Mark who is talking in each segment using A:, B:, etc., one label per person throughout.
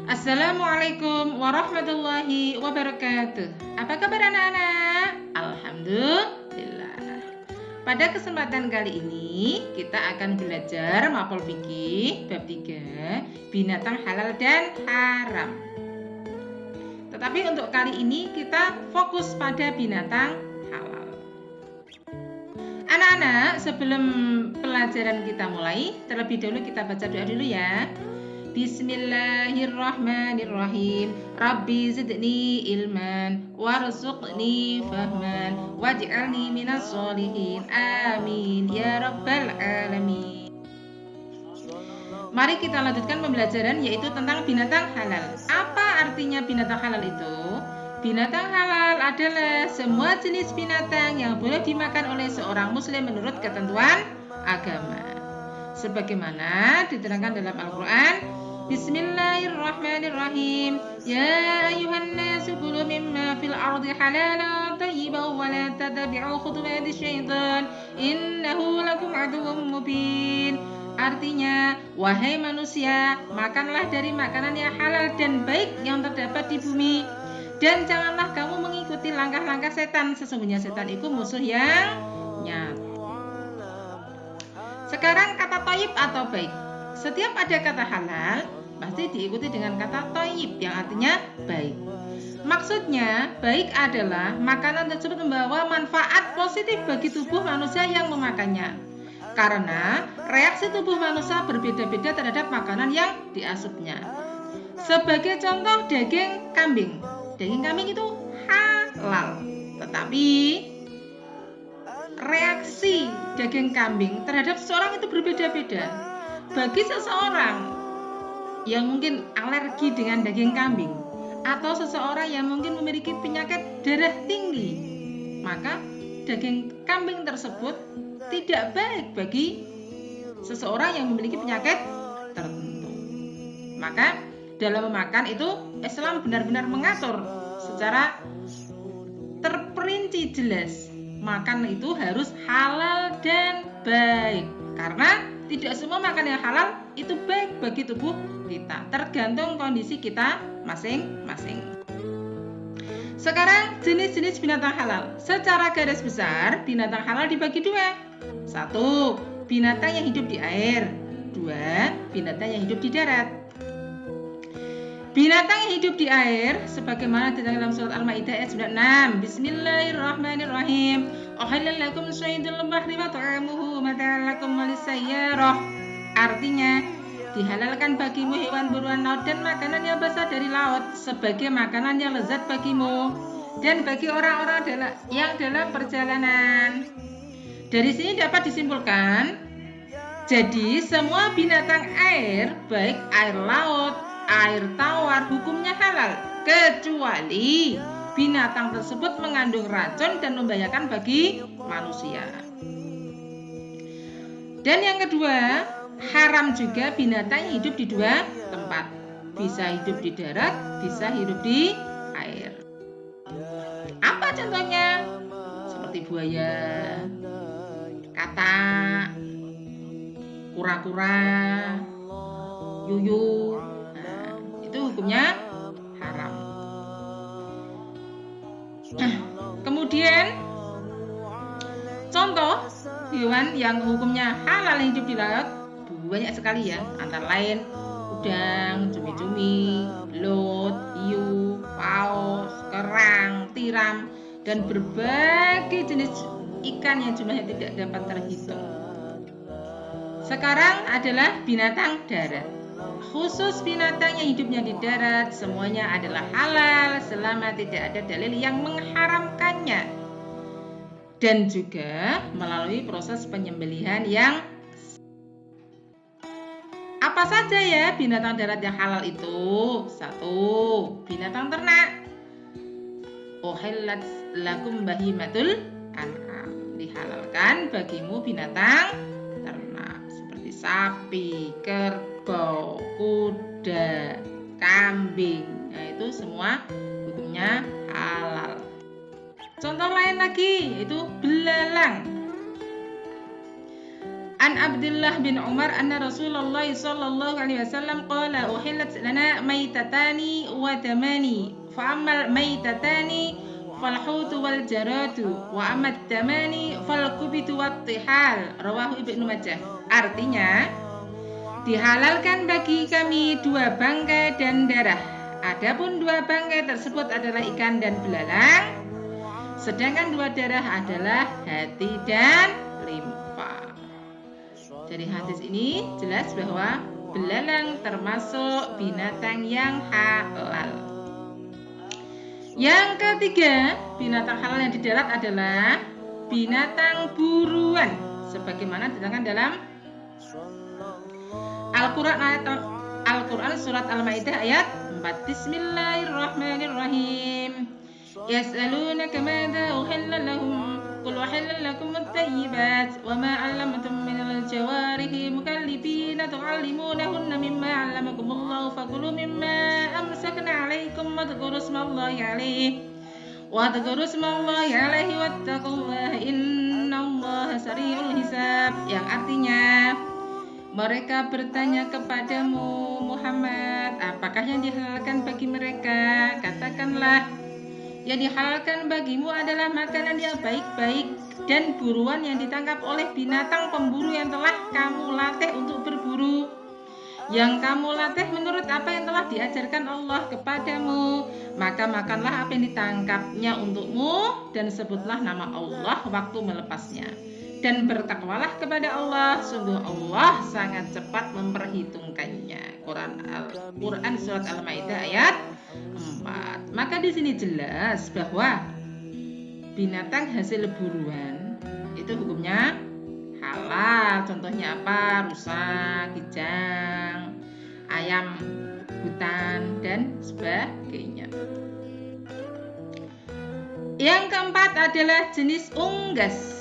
A: Assalamualaikum warahmatullahi wabarakatuh. Apa kabar anak-anak? Alhamdulillah. Pada kesempatan kali ini kita akan belajar mapel fikih bab 3 binatang halal dan haram. Tetapi untuk kali ini kita fokus pada binatang halal. Anak-anak, sebelum pelajaran kita mulai, terlebih dahulu kita baca doa dulu ya. Bismillahirrahmanirrahim. Rabbi zidni ilman warzuqni fahman waj'alni minas sholihin. Amin ya rabbal alamin. Mari kita lanjutkan pembelajaran yaitu tentang binatang halal. Apa artinya binatang halal itu? Binatang halal adalah semua jenis binatang yang boleh dimakan oleh seorang muslim menurut ketentuan agama. Sebagaimana diterangkan dalam Al-Quran, Bismillahirrahmanirrahim. Ya ayuhan nasu kulu mimma fil ardi halalan tayyiban wa la tattabi'u khutuwati syaitan innahu lakum aduwwum mubin. Artinya, wahai manusia, makanlah dari makanan yang halal dan baik yang terdapat di bumi, dan janganlah kamu mengikuti langkah-langkah setan. Sesungguhnya setan itu musuh yang nyata. Sekarang kata thayyib atau baik. Setiap ada kata halal pasti diikuti dengan kata thayyib yang artinya baik. Maksudnya, baik adalah makanan tersebut membawa manfaat positif bagi tubuh manusia yang memakannya. Karena reaksi tubuh manusia berbeda-beda terhadap makanan yang diasupnya. Sebagai contoh, daging kambing. Daging kambing itu halal. Tetapi reaksi daging kambing terhadap seseorang itu berbeda-beda. Bagi seseorang yang mungkin alergi dengan daging kambing atau seseorang yang mungkin memiliki penyakit darah tinggi, maka daging kambing tersebut tidak baik bagi seseorang yang memiliki penyakit tertentu. Maka dalam memakan itu Islam benar-benar mengatur secara terperinci jelas. Makan itu harus halal dan baik. Karena tidak semua makan yang halal itu baik bagi tubuh kita. Tergantung kondisi kita masing-masing. Sekarang jenis-jenis binatang halal. Secara garis besar, binatang halal dibagi dua. 1. Binatang yang hidup di air. 2. Binatang yang hidup di darat. Binatang yang hidup di air sebagaimana diterangkan dalam surat Al-Maidah ayat 96. Bismillahirrahmanirrahim. Uhilla lakum saydul bahri wa ta'amuhu mata'an lakum walisayyarah. Artinya, dihalalkan bagimu hewan buruan laut dan makanan yang berasal dari laut sebagai makanan yang lezat bagimu dan bagi orang-orang yang dalam perjalanan. Dari sini dapat disimpulkan, jadi semua binatang air, baik air laut, air tawar, hukumnya halal, kecuali binatang tersebut mengandung racun dan membahayakan bagi manusia. Dan yang kedua, haram juga binatang yang hidup di dua tempat. Bisa hidup di darat, bisa hidup di air. Apa contohnya? Seperti buaya, katak, kura-kura, yuyu. Nah, itu hukumnya haram. Kemudian contoh hewan yang hukumnya halal yang hidup di laut banyak sekali ya, antara lain udang, cumi-cumi, belut, hiu, paus, kerang, tiram, dan berbagai jenis ikan yang jumlahnya tidak dapat terhitung. Sekarang adalah binatang darat. Khusus binatang yang hidupnya di darat, semuanya adalah halal selama tidak ada dalil yang mengharamkannya. Dan juga melalui proses penyembelihan yang apa saja ya binatang darat yang halal itu? 1. Binatang ternak. Uhillat lakum bahimatul an'am. Dihalalkan bagimu binatang ternak seperti sapi, kerbau, kuda, kambing. Nah, itu semua hukumnya halal. Contoh lain lagi yaitu belalang. An Abdullah bin Umar anna Rasulullah sallallahu alaihi wasallam qala uhillat lana maitatani wa damani fa ammal maitatani fal hutu wal jaradu wa ammat damani fal kubitu wat tihal rawahu Ibnu Majah. Artinya, dihalalkan bagi kami 2 bangkai dan darah. Adapun 2 bangkai tersebut adalah ikan dan belalang, sedangkan 2 darah adalah hati dan limpa. Dari hadis ini jelas bahwa belalang termasuk binatang yang halal. Yang ketiga, binatang halal yang di darat adalah binatang buruan, sebagaimana diterangkan dalam Al-Quran surat Al-Maidah ayat 4. Bismillahirrahmanirrahim. Yas'alunaka madza uhilla lahum qul uhilla lakum at-tayyibat wa ma 'allamtum minal jawarihi mukallibina tu'allimunahunna mimma 'allamakumullahu fakulu mimma amsakna 'alaikum wadhkuru ismallahi 'alaihi wattaqullaha innallaha sari'ul hisab. Yang artinya, mereka bertanya kepadamu Muhammad, apakah yang dihalalkan bagi mereka? Katakanlah, yang dihalalkan bagimu adalah makanan yang baik-baik dan buruan yang ditangkap oleh binatang pemburu yang telah kamu latih untuk berburu. Yang kamu latih menurut apa yang telah diajarkan Allah kepadamu. Maka makanlah apa yang ditangkapnya untukmu dan sebutlah nama Allah waktu melepasnya. Dan bertakwalah kepada Allah, sungguh Allah sangat cepat memperhitungkannya. Quran surat Al-Maidah ayat 4. Maka di sini jelas bahwa binatang hasil buruan itu hukumnya halal. Contohnya apa? Rusa, kijang, ayam hutan dan sebagainya. Yang keempat adalah jenis unggas.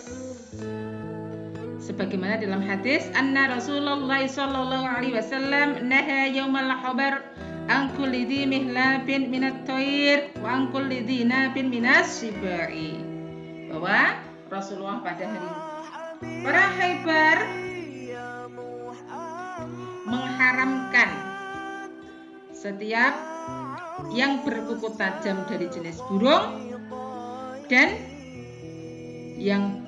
A: Sebagaimana dalam hadis anna Rasulullah sallallahu alaihi wasallam naha yaumal khabar an kulli dhi mihlabin minat thair wa an kulli dhi nabin minas sibai. Bahwa Rasulullah pada hari perang Khaibar mengharamkan setiap yang berkuku tajam dari jenis burung dan yang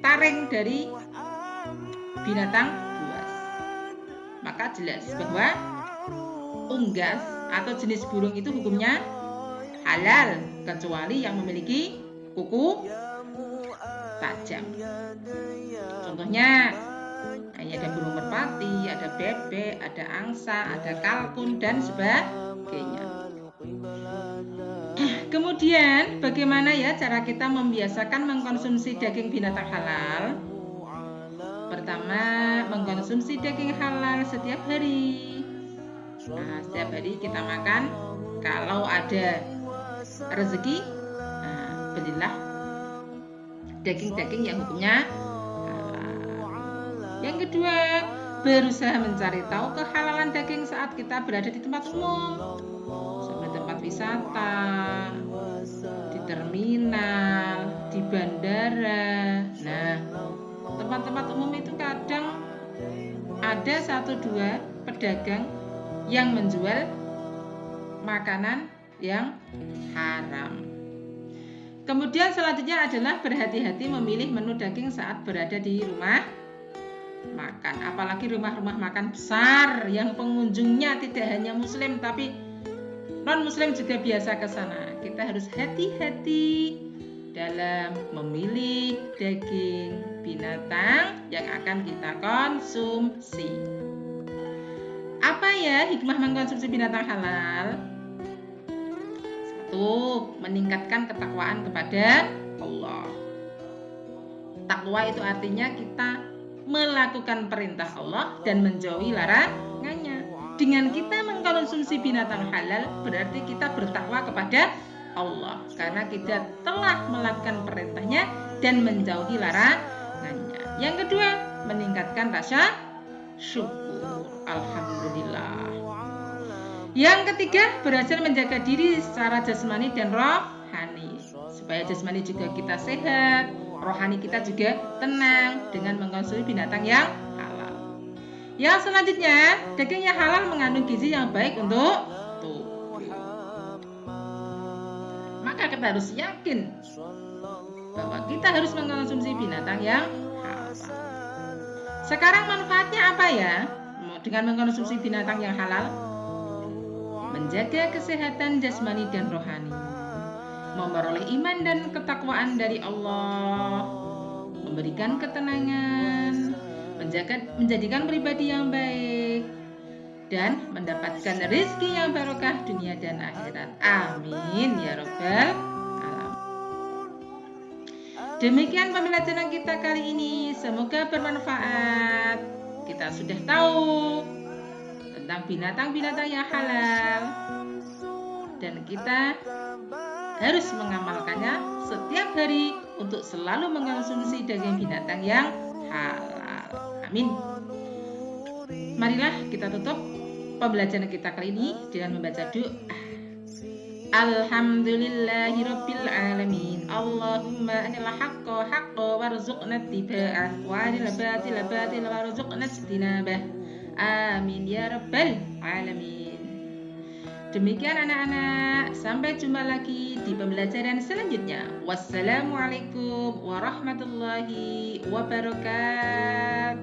A: taring dari binatang buas. Maka jelas bahwa unggas atau jenis burung itu hukumnya halal kecuali yang memiliki kuku tajam. Contohnya ada burung merpati, ada bebek, ada angsa, ada kalkun dan sebagainya. Kemudian bagaimana ya cara kita membiasakan mengkonsumsi daging binatang halal? Pertama, mengkonsumsi daging halal setiap hari. Nah, setiap hari kita makan. Kalau ada rezeki, belilah daging-daging yang hukumnya halal. Yang kedua, berusaha mencari tahu kehalalan daging saat kita berada di tempat umum, seperti tempat wisata, di terminal, di bandara. Nah, tempat-tempat umum itu kadang ada 1-2 pedagang yang menjual makanan yang haram. Kemudian selanjutnya adalah berhati-hati memilih menu daging saat berada di rumah makan. Apalagi rumah-rumah makan besar yang pengunjungnya tidak hanya muslim tapi non-muslim juga biasa ke sana. Kita harus hati-hati dalam memilih daging binatang yang akan kita konsumsi. Apa ya hikmah mengkonsumsi binatang halal? 1. Meningkatkan ketakwaan kepada Allah. Takwa itu artinya kita melakukan perintah Allah dan menjauhi larangannya. Dengan kita mengkonsumsi binatang halal berarti kita bertakwa kepada Allah karena kita telah melakukan perintahnya dan menjauhi larangannya. Yang kedua, meningkatkan rasa syukur. Alhamdulillah. Yang ketiga, belajar menjaga diri secara jasmani dan rohani supaya jasmani juga kita sehat, rohani kita juga tenang dengan mengkonsumsi binatang yang halal. Yang selanjutnya, daging yang halal mengandung gizi yang baik untuk tubuh. Maka kita harus yakin bahwa kita harus mengkonsumsi binatang yang halal. Sekarang manfaatnya apa ya dengan mengkonsumsi binatang yang halal? Menjaga kesehatan jasmani dan rohani, memperoleh iman dan ketakwaan dari Allah, memberikan ketenangan, menjadikan pribadi yang baik, dan mendapatkan rezeki yang barokah dunia dan akhirat. Amin ya rabbal alamin. Demikian pembelajaran kita kali ini, semoga bermanfaat. Kita sudah tahu tentang binatang-binatang yang halal dan kita harus mengamalkannya setiap hari untuk selalu mengkonsumsi daging binatang yang halal. Amin. Marilah kita tutup pembelajaran kita kali ini dengan membaca doa. Alhamdulillahirabbil alamin. Allahumma anil haqqo haqqo warzuqna ittiba'ah wa anil batila batila warzuqna ijtinabah. Amin ya rabbal alamin. Demikian anak-anak, sampai jumpa lagi di pembelajaran selanjutnya. Wassalamualaikum warahmatullahi wabarakatuh.